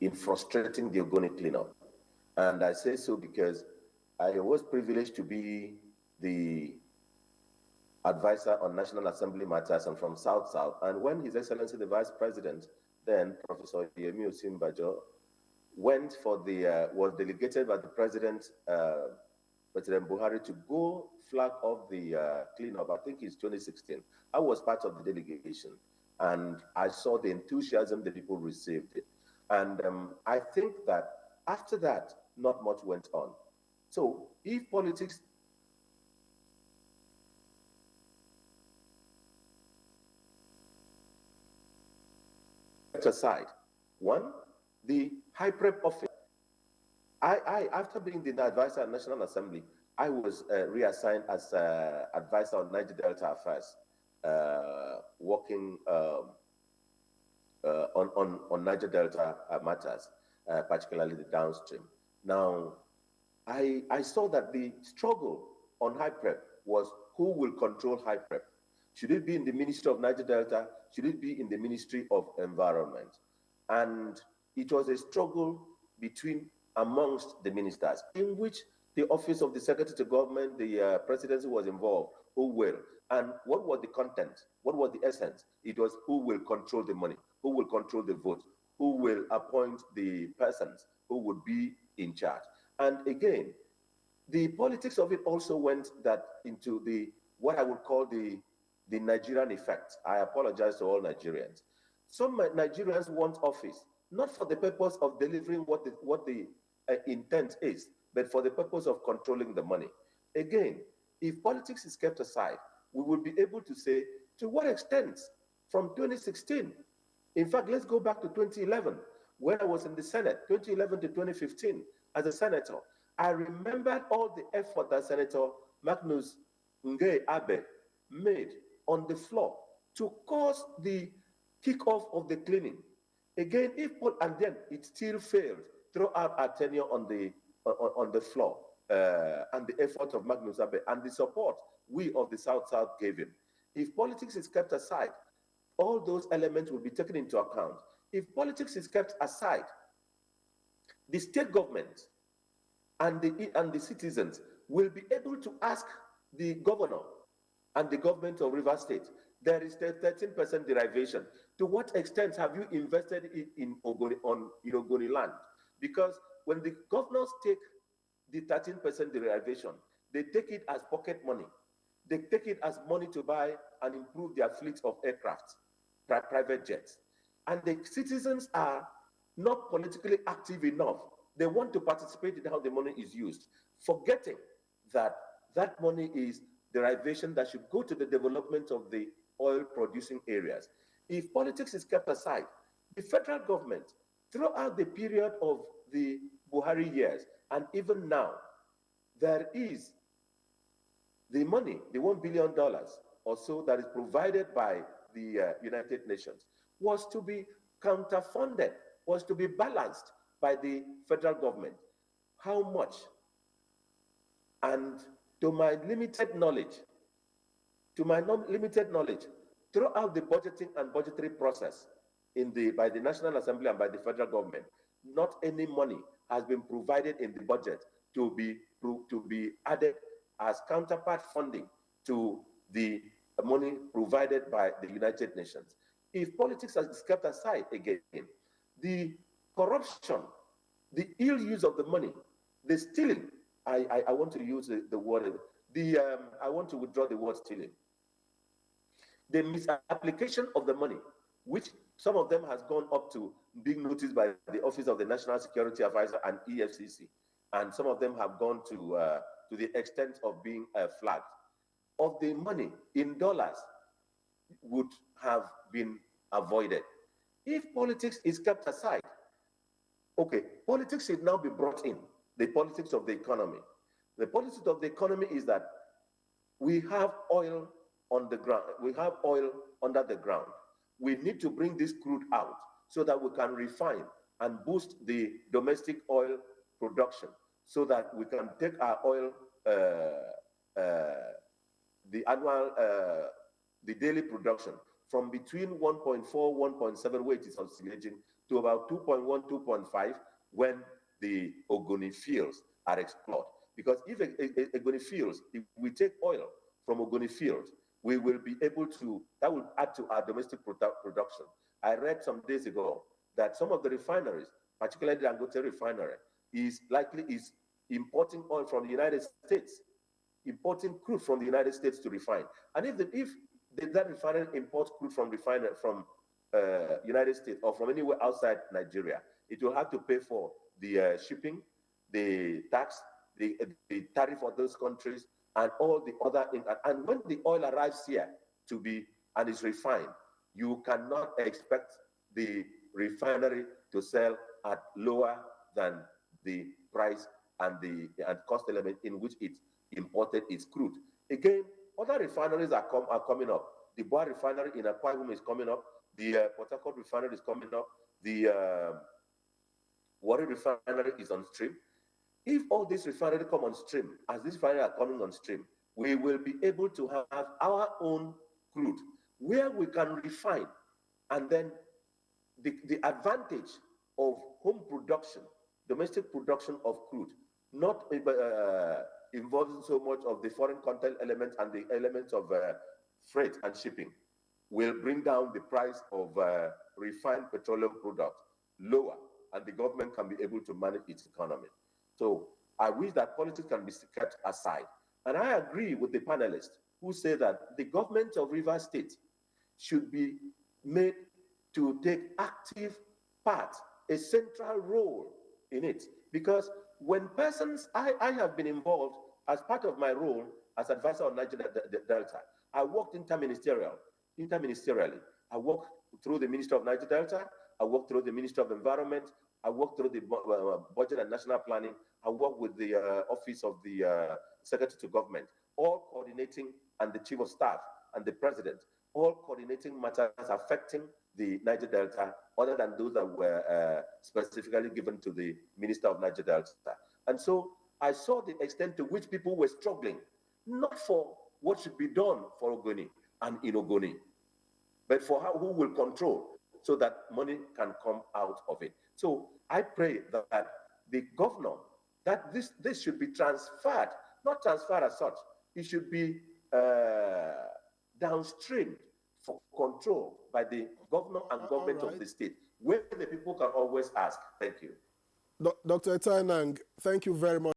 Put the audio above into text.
in frustrating the Ogoni cleanup. And I say so because I was privileged to be the advisor on National Assembly matters and from South. And when His Excellency the Vice President, then Professor Yemi Osinbajo, was delegated by the President, President Buhari, to go flag off the cleanup, I think it's 2016. I was part of the delegation, and I saw the enthusiasm the people received it. And I think that after that, not much went on. So if politics aside, one, the high prep office. After being the advisor at National Assembly, I was reassigned as advisor on Niger Delta Affairs, working on Niger Delta matters, particularly the downstream. Now, I saw that the struggle on high prep was who will control high prep. Should it be in the Ministry of Niger Delta? Should it be in the Ministry of Environment? And it was a struggle amongst the ministers, in which the office of the Secretary to Government, the presidency was involved. Who will? And what was the content? What was the essence? It was who will control the money? Who will control the vote? Who will appoint the persons who would be in charge? And again, the politics of it also went into what I would call the Nigerian effect. I apologize to all Nigerians. Some Nigerians want office, not for the purpose of delivering what the intent is, but for the purpose of controlling the money. Again, if politics is kept aside, we will be able to say to what extent from 2016. In fact, let's go back to 2011, when I was in the Senate, 2011 to 2015, as a senator. I remembered all the effort that Senator Magnus Nge Abe made on the floor to cause the kickoff of the cleaning. Again, and then it still failed throughout our tenure on the floor, and the effort of Magnus Abe and the support we of the South gave him. If politics is kept aside, all those elements will be taken into account. If politics is kept aside, the state government and the citizens will be able to ask the governor and the government of Rivers State, there is a 13% derivation. To what extent have you invested in Ogoniland? Because when the governors take the 13% derivation, they take it as pocket money. They take it as money to buy and improve their fleet of aircraft, private jets. And the citizens are not politically active enough. They want to participate in how the money is used, forgetting that that money is derivation that should go to the development of the oil-producing areas. If politics is kept aside, the federal government, throughout the period of the Buhari years, and even now, there is the money, the $1 billion or so that is provided by the United Nations, was to be counter-funded, was to be balanced by the federal government. How much? And to my limited knowledge, throughout the budgeting and budgetary process by the National Assembly and by the federal government, not any money has been provided in the budget to be added as counterpart funding to the money provided by the United Nations. If politics is kept aside again, the corruption, the ill use of the money, the stealing, I want to use the word, I want to withdraw the word stealing. The misapplication of the money, which some of them has gone up to being noticed by the Office of the National Security Advisor and EFCC, and some of them have gone to the extent of being flagged, of the money in dollars would have been avoided. If politics is kept aside, okay, politics should now be brought in, the politics of the economy. The politics of the economy is that we have oil on the ground, we have oil under the ground. We need to bring this crude out so that we can refine and boost the domestic oil production so that we can take our oil, the daily production from between 1.4, 1.7, where it is oscillating, to about 2.1, 2.5 when the Ogoni fields are explored. Because if Ogoni fields, if we take oil from Ogoni fields, we will be able to, that will add to our domestic production. I read some days ago that some of the refineries, particularly the Dangote refinery, is importing oil from the United States, importing crude from the United States to refine. And if that refinery imports crude from United States or from anywhere outside Nigeria, it will have to pay for the shipping, the tax, the tariff for those countries, and all the other things. And when the oil arrives here and is refined, you cannot expect the refinery to sell at lower than the price and the cost element in which it imported its crude. Again, other refineries are coming up. The Boa refinery in Akwa Ibom is coming up. The Port Harcourt refinery is coming up. The Warri refinery is on stream. If all these refineries come on stream, as these refineries are coming on stream, we will be able to have our own crude where we can refine. And then the advantage of home production, domestic production of crude, not involving so much of the foreign content element and the elements of freight and shipping, will bring down the price of refined petroleum products lower, and the government can be able to manage its economy. So I wish that politics can be kept aside. And I agree with the panelists who say that the government of Rivers State should be made to take active part, a central role in it. Because when persons, I have been involved as part of my role as advisor on Niger Delta. I worked interministerially. I worked through the Ministry of Niger Delta. I worked through the Ministry of Environment. I worked through the Budget and National Planning. I worked with the Office of the Secretary to Government, all coordinating, and the Chief of Staff and the President, all coordinating matters affecting the Niger Delta, other than those that were specifically given to the Minister of Niger Delta. And so I saw the extent to which people were struggling, not for what should be done for Ogoni and in Ogoni, but for who will control so that money can come out of it. So I pray that the governor, that this should be transferred, not transferred as such, it should be downstream for control by the governor and government of the state, where the people can always ask. Thank you. Dr. Enang, thank you very much.